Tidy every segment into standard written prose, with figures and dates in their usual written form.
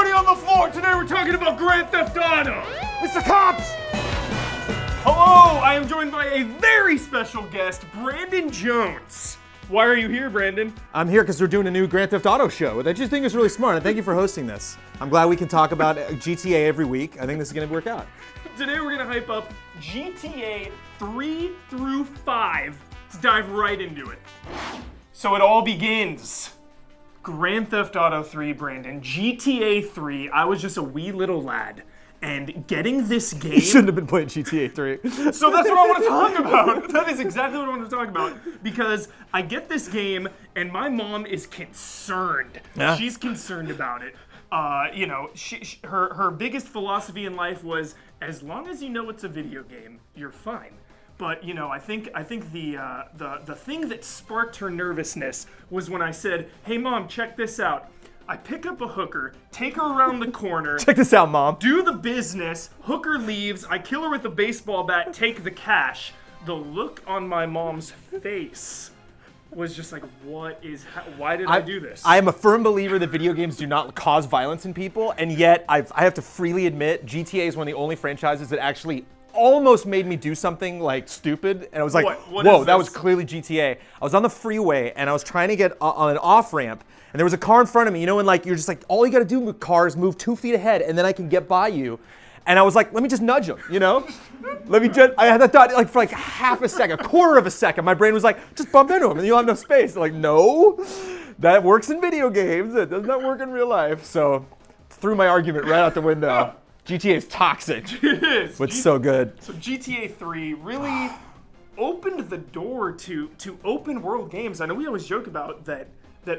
everybody on the floor. Today we're talking about Grand Theft Auto. Mr. Cops! Hello, I am joined by a very special guest, Brandon Jones. Why are you here, Brandon? I'm here because we're doing a new Grand Theft Auto show, which I just think is really smart, and thank you for hosting this. I'm glad we can talk about GTA every week. I think this is going to work out. Today we're going to hype up GTA 3 through 5. Let's dive right into it. So it all begins. Grand Theft Auto 3, Brandon. GTA 3, I was just a wee little lad. And getting this game... You shouldn't have been playing GTA 3. So that's what I want to talk about. That is exactly what I want to talk about. Because I get this game, and my mom is concerned. Yeah. She's concerned about it. Her biggest philosophy in life was, as long as you know it's a video game, you're fine. But I think the thing that sparked her nervousness was when I said, "Hey mom, check this out." I pick up a hooker, take her around the corner. Check this out, Mom. Do the business. Hooker leaves. I kill her with a baseball bat, take the cash. The look on my mom's face was just like, why did I do this? I am a firm believer that video games do not cause violence in people, and yet I have to freely admit, GTA is one of the only franchises that actually almost made me do something like stupid, and I was like, What whoa, is that this? was clearly GTA. I was on the freeway, and I was trying to get on an off-ramp, and there was a car in front of me, and like, you're just like, all you gotta do with cars, move 2 feet ahead, and then I can get by you. And I was like, let me just nudge him, I had that thought for like half a second, a quarter of a second. My brain was like, just bump into him and you'll have no space. Like, no, that works in video games. It does not work in real life. So threw my argument right out the window. GTA is toxic. It is. But so good. So GTA 3 really opened the door to open world games. I know we always joke about that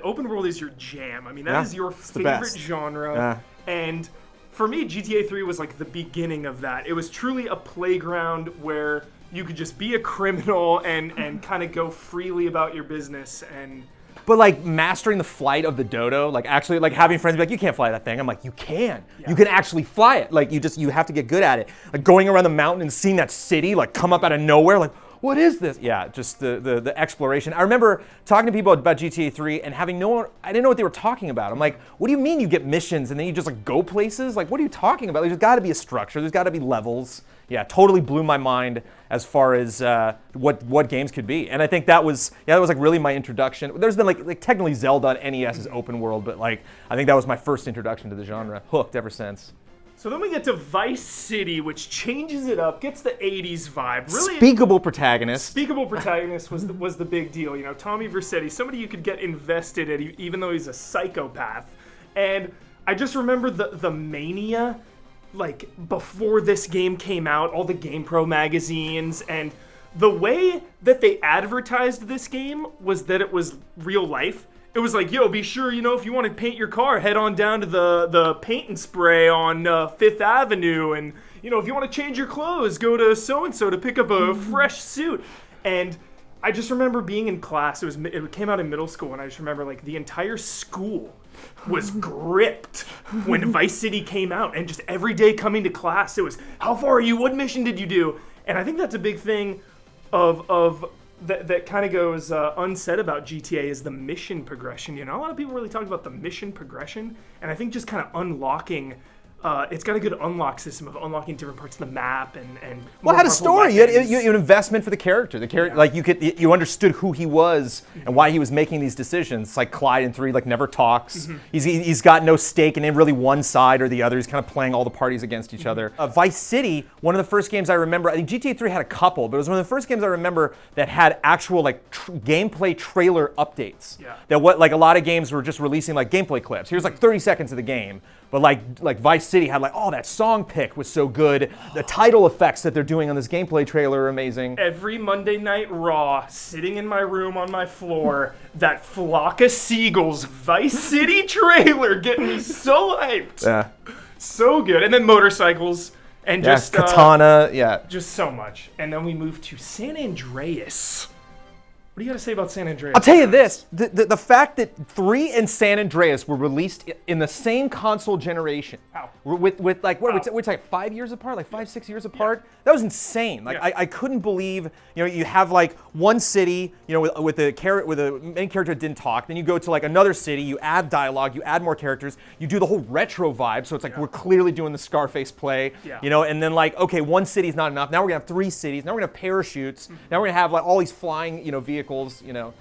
open world is your jam. I mean, that is your favorite genre. Yeah. And for me, GTA 3 was like the beginning of that. It was truly a playground where you could just be a criminal and kind of go freely about your business. But like mastering the flight of the dodo, like actually like having friends be like, you can't fly that thing. I'm like, you can. Yeah. You can actually fly it. Like you have to get good at it. Like going around the mountain and seeing that city like come up out of nowhere, like, what is this? Yeah, just the exploration. I remember talking to people about GTA 3 and I didn't know what they were talking about. I'm like, what do you mean you get missions and then you just like go places? Like, what are you talking about? There's gotta be a structure, there's gotta be levels. Yeah, totally blew my mind as far as what games could be. And I think that was like really my introduction. There's been like technically Zelda on NES is open world, but like I think that was my first introduction to the genre. Hooked ever since. So then we get to Vice City, which changes it up, gets the 80s vibe. Really, Speakable protagonist. Speakable protagonist was the big deal. Tommy Vercetti, somebody you could get invested in, even though he's a psychopath. And I just remember the mania, like before this game came out, all the GamePro magazines, and the way that they advertised this game was that it was real life. It was like, yo, be sure, if you want to paint your car, head on down to the paint and spray on 5th Avenue. And, if you want to change your clothes, go to so-and-so to pick up a fresh suit. And I just remember being in class. It came out in middle school, and I just remember, like, the entire school was gripped when Vice City came out. And just every day coming to class, it was, how far are you? What mission did you do? And I think that's a big thing that kind of goes unsaid about GTA is the mission progression. A lot of people really talk about the mission progression, and I think just kind of unlocking. It's got a good unlock system of unlocking different parts of the map and. Well, it had a story. You had an investment for the character. Yeah. Like you understood who he was and why he was making these decisions. It's like Clyde in 3, like never talks. Mm-hmm. He's got no stake in really one side or the other. He's kind of playing all the parties against each other. Vice City, one of the first games I remember. I think GTA 3 had a couple, but it was one of the first games I remember that had actual gameplay trailer updates. Yeah. That a lot of games were just releasing like gameplay clips. Here's like 30 seconds of the game. But like Vice City had that song pick was so good. The title effects that they're doing on this gameplay trailer are amazing. Every Monday Night Raw, sitting in my room on my floor, that flock of seagulls Vice City trailer getting me so hyped. Yeah. So good. And then motorcycles and just Katana, just so much. And then we move to San Andreas. What do you got to say about San Andreas? I'll tell you this, the fact that 3 and San Andreas were released in the same console generation. Wow. With like, what, we're like 5 years apart, like 5-6 years apart? That was insane. Like, I couldn't believe, you know, you have like one city, you know, with a main character that didn't talk, then you go to like another city, you add dialogue, you add more characters, you do the whole retro vibe, so it's like we're clearly doing the Scarface play, you know, and then like, okay, one city's not enough, now we're gonna have 3 cities, now we're gonna have parachutes, now we're gonna have like all these flying, you know, vehicles, you know.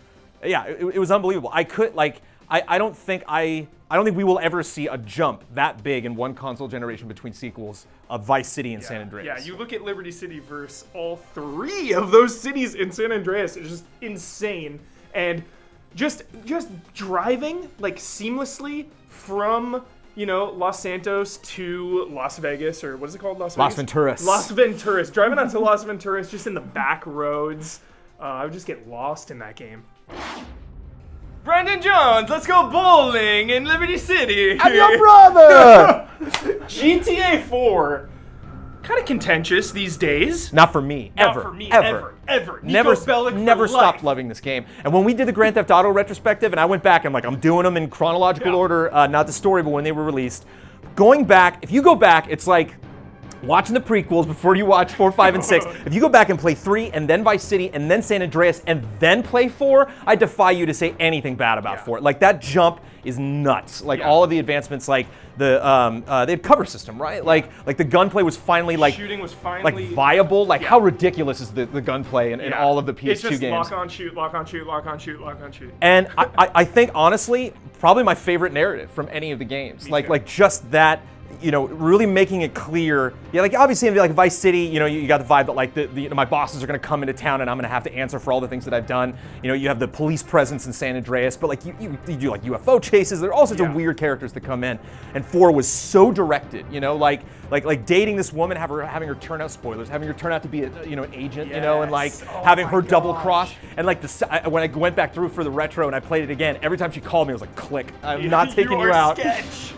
Yeah, it was unbelievable. I don't think we will ever see a jump that big in one console generation between sequels of Vice City and San Andreas. Yeah, you look at Liberty City versus all 3 of those cities in San Andreas, it's just insane. And just driving like seamlessly from, you know, Los Santos to Las Vegas, or what is it called? Las Venturas. Las Venturas. Driving out to Las Venturas just in the back roads. I would just get lost in that game. Brandon Jones, let's go bowling in Liberty City. I'm your brother! GTA 4, kind of contentious these days. Not for me, Not ever. for me, ever. ever. Never, Nico Bellic never for stopped life. loving this game. And when we did the Grand Theft Auto retrospective, and I went back, I'm doing them in chronological order, not the story, but when they were released. Going back, if you go back, it's like watching the prequels before you watch 4, 5, and 6. If you go back and play 3, and then Vice City, and then San Andreas, and then play 4, I defy you to say anything bad about 4. Like, that jump is nuts. Like, all of the advancements, like they had cover system, right? Like the gunplay was finally like shooting was finally like viable. Like, how ridiculous is the gunplay in all of the PS2 it's just games? Lock on, shoot, lock on, shoot, lock on, shoot, lock on, shoot. And I think honestly, probably my favorite narrative from any of the games. Like just that, you know, really making it clear. Yeah, like obviously in like Vice City, you know, you got the vibe that like my bosses are gonna come into town and I'm gonna have to answer for all the things that I've done. You know, you have the police presence in San Andreas, but like you do like UFO chases. There are all sorts of weird characters that come in. And 4 was so directed, you know, like dating this woman, having her turn out spoilers, having her turn out to be an agent, you know, and like having her double cross. And like when I went back through for the retro and I played it again, every time she called me, I was like, click, I'm not taking you out. Sketch.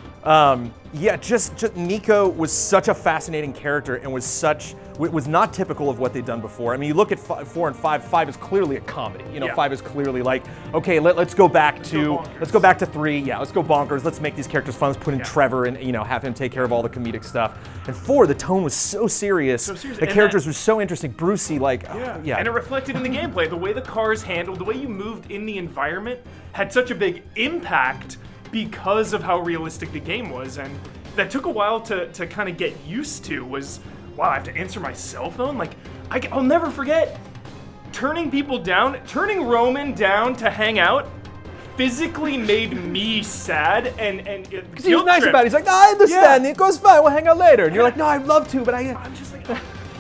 Yeah, just Nico was such a fascinating character and was not typical of what they'd done before. I mean, you look at 4 and 5. 5 is clearly a comedy. You know, 5 is clearly like, okay, let's go back to 3. Yeah, let's go bonkers. Let's make these characters fun. Let's put in Trevor and have him take care of all the comedic stuff. And 4, the tone was so serious. The characters were so interesting. Brucey, like, and it reflected in the gameplay. The way the cars handled, the way you moved in the environment had such a big impact because of how realistic the game was, and that took a while to kind of get used to. Was, wow, I have to answer my cell phone? Like, I'll never forget turning Roman down to hang out physically made me sad, and because he was nice about it. He's like, no, I understand, it goes fine, we'll hang out later. And you're like, no, I'd love to, but I'm just like,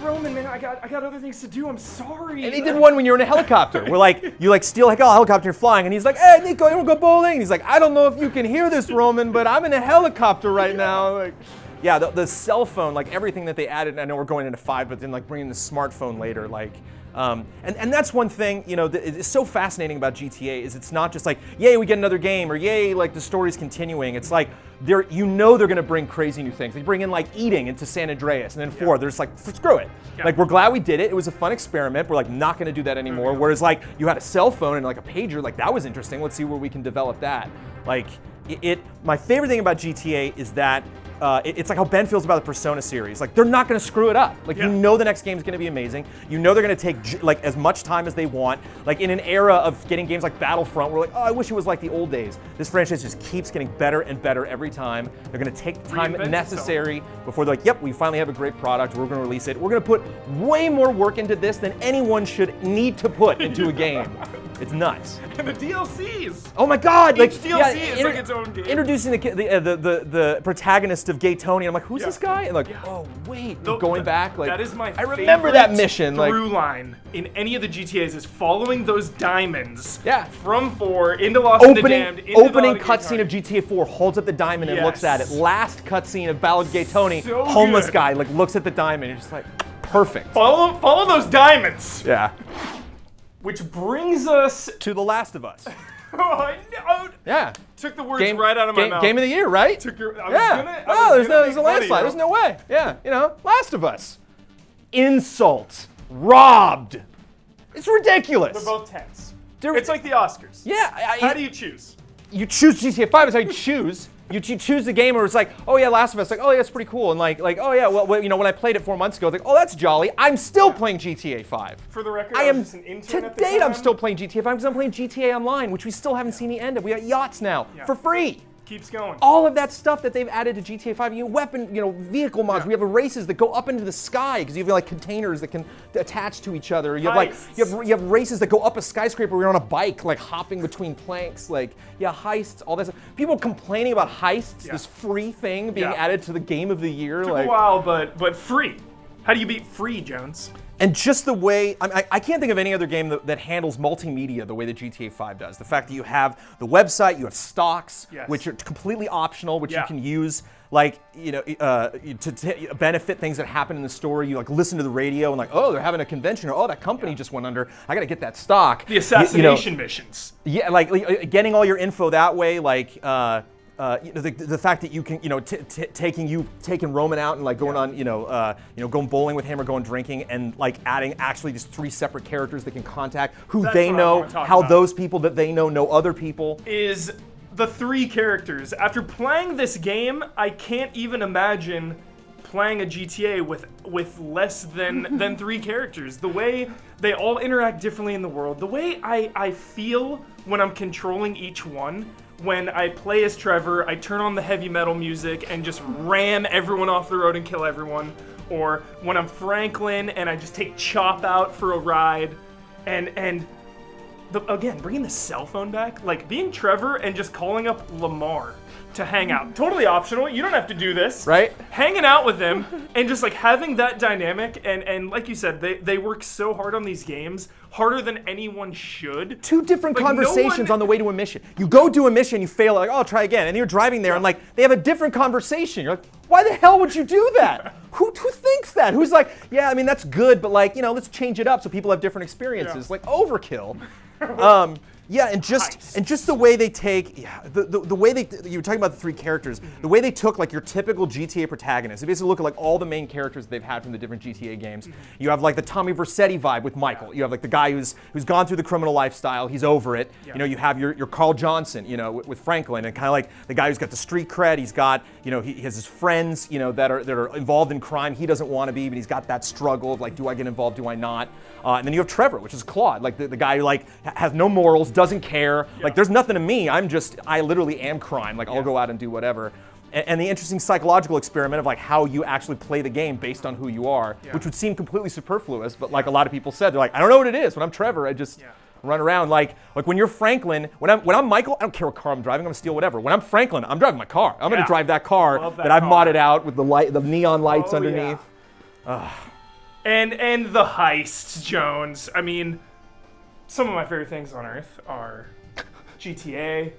Roman, man, I got other things to do. I'm sorry. And he did one when you're in a helicopter, where like you like steal like a helicopter, you're flying, and he's like, hey Nico, you wanna go bowling? And he's like, I don't know if you can hear this, Roman, but I'm in a helicopter right now. Like, yeah, the cell phone, like everything that they added. I know we're going into 5, but then like bringing the smartphone later, like. And that's one thing, you know, that is so fascinating about GTA is it's not just like, yay, we get another game, or yay, like the story's continuing. It's like, they're going to bring crazy new things. They bring in like eating into San Andreas, and then 4, they're just like, screw it. Like, we're glad we did it. It was a fun experiment. We're like not going to do that anymore. Whereas like you had a cell phone and like a pager, like that was interesting. Let's see where we can develop that. Like my favorite thing about GTA is that it's like how Ben feels about the Persona series. Like, they're not going to screw it up. Like, you know the next game is going to be amazing. You know they're going to take like as much time as they want. Like, in an era of getting games like Battlefront, we're like, oh, I wish it was like the old days. This franchise just keeps getting better and better every time. They're going to take the time necessary before they're like, yep, we finally have a great product. We're going to release it. We're going to put way more work into this than anyone should need to put into a game. It's nuts. And the DLCs. Oh my God! Each DLC is like its own game. Introducing the protagonist of Gaytonian. I'm like, who's this guy? And like, oh wait, going back. Like, that is my I remember that mission. Through line in any of the GTAs is following those diamonds. Yeah. From 4 into Lost in the Damned. Opening cutscene of GTA 4 holds up the diamond and looks at it. Last cutscene of Ballad Gaytoni, so homeless good. guy like looks at the diamond. You're just like, perfect. Follow those diamonds. Yeah. Which brings us to The Last of Us. Oh, I know. Yeah. Took the words right out of my mouth. Game of the year, right? There's a landslide. There's no way. Yeah, you know, Last of Us. Insult. Robbed. It's ridiculous. They're both tense. It's like the Oscars. Yeah. How do you choose? You choose GTA 5 is how you choose. You choose the game where it's like, oh yeah, Last of Us, like, oh yeah, it's pretty cool, and like, oh yeah, well, you know, when I played it 4 months ago, I was like, oh, that's jolly. I'm still playing GTA 5. For the record, I was just an intern at the date, time. I'm still playing GTA 5 because I'm playing GTA Online, which we still haven't seen the end of. We got yachts now for free. Keeps going. All of that stuff that they've added to GTA 5, vehicle mods. We have races that go up into the sky because you have like containers that can attach to each other. You have like you have races that go up a skyscraper where you're on a bike, like hopping between planks. Like heists, all that stuff. People complaining about heists, this free thing being added to the game of the year. Took a while, but free. How do you beat free, Jones? And just the way, I can't think of any other game that handles multimedia the way that GTA 5 does. The fact that you have the website, you have stocks, which are completely optional, which you can use, like, to benefit things that happen in the story. You like listen to the radio and like, oh, they're having a convention, or oh, that company just went under. I gotta get that stock. The assassination missions. Yeah, like getting all your info that way, like. The fact that you can, taking Roman out and like going on, going bowling with him or going drinking and like adding actually just 3 separate characters that can contact who they know, how those people that they know other people. Is the 3 characters. After playing this game, I can't even imagine playing a GTA with less than 3 characters. The way they all interact differently in the world, the way I feel when I'm controlling each one. When I play as Trevor, I turn on the heavy metal music and just ram everyone off the road and kill everyone. Or when I'm Franklin and I just take Chop out for a ride. And again, bringing the cell phone back, like being Trevor and just calling up Lamar to hang out. Totally optional. You don't have to do this. Right? Hanging out with him and just like having that dynamic. And like you said, they work so hard on these games. Harder than anyone should. 2 different conversations on the way to a mission. You go do a mission, you fail, like, oh, I'll try again. And you're driving there and like, they have a different conversation. You're like, why the hell would you do that? Who thinks that? Who's like, yeah, I mean, that's good, but like, let's change it up so people have different experiences. Like overkill. And just the way they take, the way you were talking about the 3 characters, the way they took like your typical GTA protagonist. They basically look at like all the main characters they've had from the different GTA games. You have like the Tommy Vercetti vibe with Michael. You have like the guy who's gone through the criminal lifestyle. He's over it. You have your Carl Johnson, with Franklin, and kind of like the guy who's got the street cred. He's got, he has his friends, that are involved in crime. He doesn't want to be, but he's got that struggle of like, do I get involved? Do I not? And then you have Trevor, which is Claude, like the guy who like has no morals, doesn't care. Like there's nothing to me. I literally am crime. Like I'll go out and do whatever. And the interesting psychological experiment of like how you actually play the game based on who you are, which would seem completely superfluous, but like a lot of people said, they're like, I don't know what it is. When I'm Trevor, I just run around. Like when you're Franklin, when I'm Michael, I don't care what car I'm driving. I'm gonna steal whatever. When I'm Franklin, I'm driving my car. I'm gonna drive that car that I've modded out with the neon lights underneath. And the heists, Jones. I mean, some of my favorite things on Earth are GTA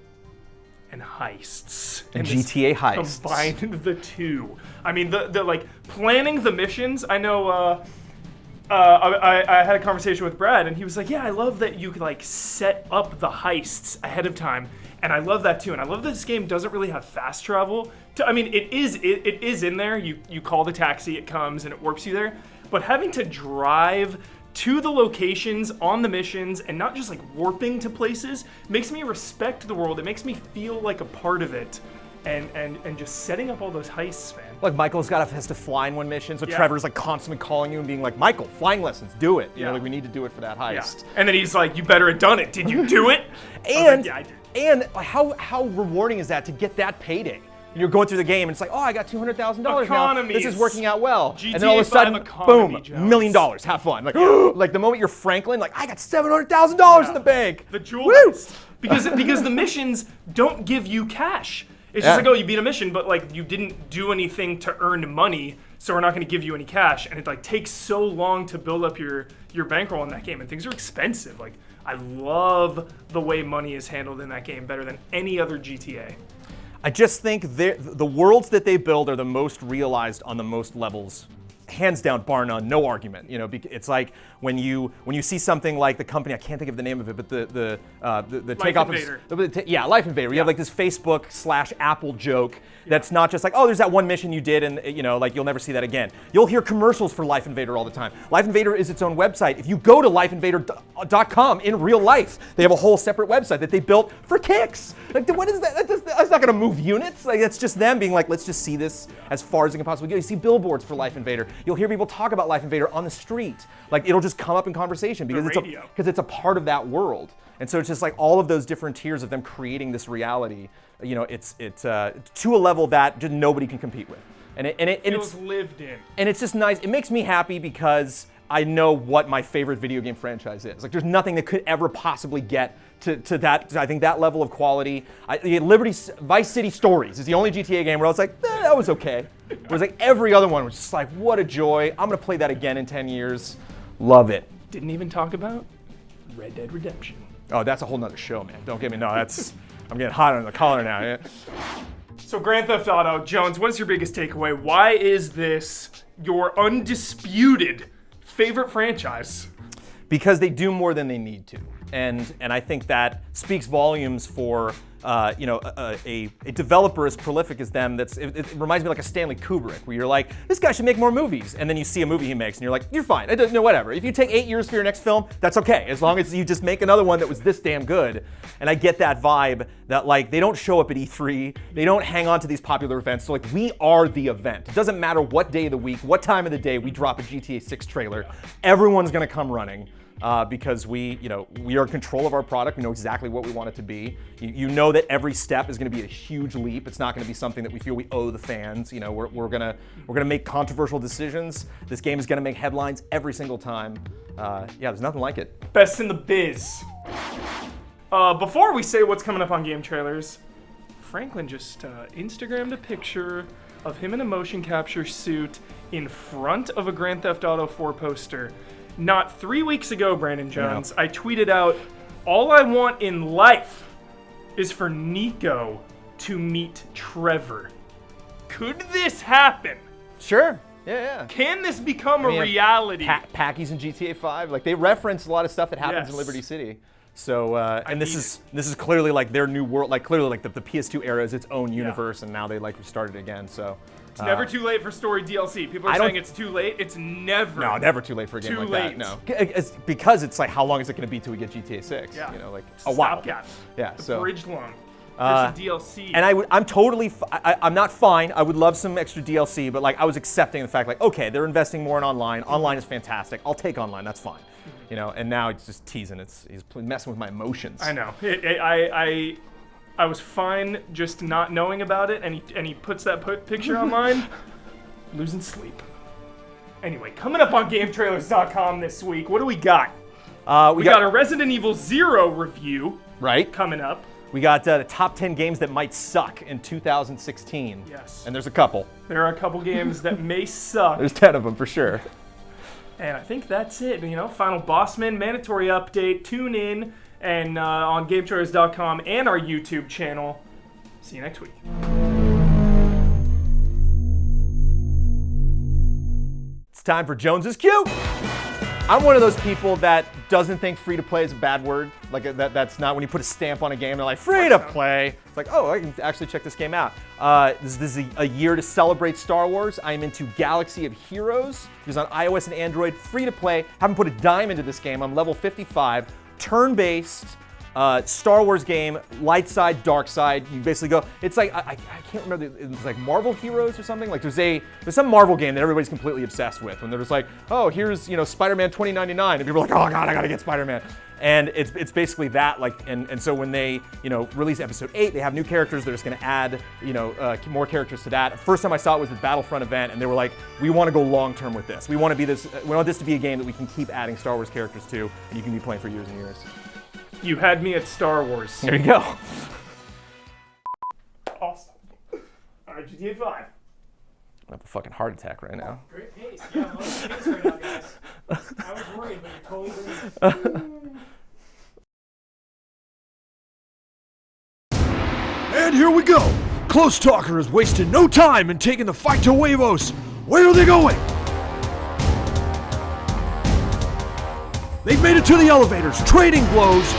and heists. And GTA heists. Combined the 2. I mean, the like planning the missions. I know. I had a conversation with Brad, and he was like, "Yeah, I love that you could like set up the heists ahead of time." And I love that too. And I love that this game doesn't really have fast travel. I mean, it is in there. You call the taxi, it comes, and it warps you there. But having to drive to the locations on the missions and not just like warping to places makes me respect the world. It makes me feel like a part of it. And just setting up all those heists, man. Like Michael's has to fly in one mission, so Trevor's like constantly calling you and being like, Michael, flying lessons, do it. You know, like we need to do it for that heist. Yeah. And then he's like, you better have done it. Did you do it? And I did. And how rewarding is that to get that payday? You're going through the game, and it's like, oh, I got $200,000 now. This is working out well. GTA and then all of a sudden, boom, $1 million. Have fun. Like, like the moment you're Franklin, like, I got $700,000 in the bank. The jewel heist. Because the missions don't give you cash. It's just like, oh, you beat a mission, but like you didn't do anything to earn money, so we're not going to give you any cash. And it like takes so long to build up your bankroll in that game, and things are expensive. Like, I love the way money is handled in that game better than any other GTA. I just think the worlds that they build are the most realized on the most levels, hands down, bar none, no argument. You know, it's like when you see something like the company, I can't think of the name of it, but the takeoff of Life Invader. You have like this Facebook/Apple joke that's not just like, oh, there's that one mission you did, and you know, like you'll never see that again. You'll hear commercials for Life Invader all the time. Life Invader is its own website. If you go to lifeinvader.com in real life, they have a whole separate website that they built for kicks. Like, what is that? That's not gonna move units. Like, that's just them being like, let's just see this as far as it can possibly go. You see billboards for Life Invader. You'll hear people talk about Life Invader on the street. Like, it'll just come up in conversation because it's a part of that world. And so it's just like all of those different tiers of them creating this reality. You know, it's to a level that just nobody can compete with. And it feels lived in. And it's just nice. It makes me happy because I know what my favorite video game franchise is. Like, there's nothing that could ever possibly get to that. I think that level of quality. Vice City Stories is the only GTA game where I was like, that was okay. Whereas like every other one was just like, what a joy. I'm gonna play that again in 10 years. Love it. Didn't even talk about Red Dead Redemption. Oh, that's a whole nother show, man. Don't get me. No, I'm getting hot on the collar now. Yeah. So Grand Theft Auto, Jones, what is your biggest takeaway? Why is this your undisputed favorite franchise? Because they do more than they need to. And I think that speaks volumes for a developer as prolific as them. It reminds me like a Stanley Kubrick, where you're like, this guy should make more movies, and then you see a movie he makes, and you're like, you're fine. No, whatever. If you take 8 years for your next film, that's okay, as long as you just make another one that was this damn good. And I get that vibe that like they don't show up at E3, they don't hang on to these popular events. So like we are the event. It doesn't matter what day of the week, what time of the day we drop a GTA 6 trailer, everyone's gonna come running. Because we are in control of our product. We know exactly what we want it to be. You know that every step is going to be a huge leap. It's not going to be something that we feel we owe the fans. You know, we're gonna make controversial decisions. This game is going to make headlines every single time. There's nothing like it. Best in the biz. Before we say what's coming up on Game Trailers, Franklin just Instagrammed a picture of him in a motion capture suit in front of a Grand Theft Auto 4 poster. Not 3 weeks ago, Brandon Jones, I tweeted out, all I want in life is for Nico to meet Trevor. Could this happen? Sure. Yeah. Can this become a reality? Packies in GTA 5, like they reference a lot of stuff that happens in Liberty City. So, and this is clearly like their new world, like clearly like the PS2 era is its own universe, and now they like restarted again. So. It's never too late for story DLC. People are saying it's too late. It's never. No, never too late for a game like that. No, because it's like how long is it going to be till we get GTA 6? Yeah. You know, like a while. Stopgap. Yeah. The bridge loan. There's a DLC. And I'm totally. I'm not fine. I would love some extra DLC, but like I was accepting the fact like, okay, they're investing more in online. Online is fantastic. I'll take online. That's fine. You know, and now it's just teasing. He's messing with my emotions. I know. I was fine just not knowing about it, and he puts that picture online, losing sleep. Anyway, coming up on GameTrailers.com this week, what do we got? We got a Resident Evil 0 review. Right. Coming up. We got the top 10 games that might suck in 2016. Yes. And there's a couple. There are a couple games that may suck. There's 10 of them for sure. And I think that's it. You know, final Bossman mandatory update. Tune in. And on GameTrailers.com and our YouTube channel. See you next week. It's time for Jones's Cue. I'm one of those people that doesn't think free to play is a bad word. Like that's not when you put a stamp on a game. They're like free to play. It's like, oh, I can actually check this game out. This is a year to celebrate Star Wars. I am into Galaxy of Heroes. It's on iOS and Android, free to play. Haven't put a dime into this game. I'm level 55. Turn-based Star Wars game, light side, dark side. You basically go. It's like I can't remember. It's like Marvel Heroes or something. Like there's some Marvel game that everybody's completely obsessed with. When they're just like, oh, here's Spider-Man 2099, and people are like, oh god, I gotta get Spider-Man. And it's basically that. Like and so when they release Episode 8, they have new characters. They're just gonna add more characters to that. First time I saw it was the Battlefront event, and they were like, we want to go long term with this. We want this to be a game that we can keep adding Star Wars characters to, and you can be playing for years and years. You had me at Star Wars. There you go. Awesome. All right, GTA 5. I have a fucking heart attack right now. Great pace. Yeah, I'm on the pace right now, guys. I was worried, but you're totally great. And here we go. Close Talker has wasted no time in taking the fight to Huevos. Where are they going? They've made it to the elevators. Trading blows.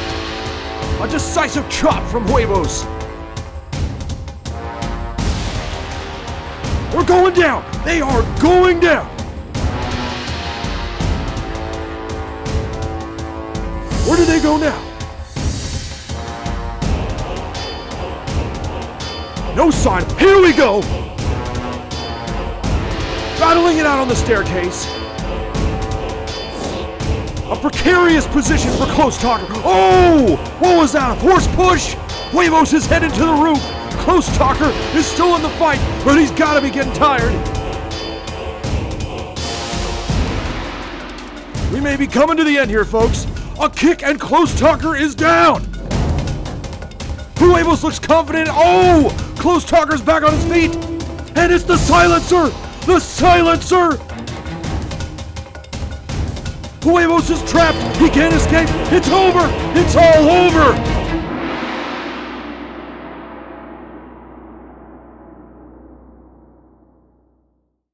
A decisive chop from Huevos. We're going down. They are going down. Where do they go now? No sign. Here we go. Battling it out on the staircase. A precarious position for Close Talker. Oh! What was that? A force push? Huevos is headed to the roof. Close Talker is still in the fight, but he's got to be getting tired. We may be coming to the end here, folks. A kick and Close Talker is down. Huevos looks confident. Oh! Close Talker's back on his feet. And it's the silencer! The silencer! Huevos is trapped. He can't escape. It's over. It's all over.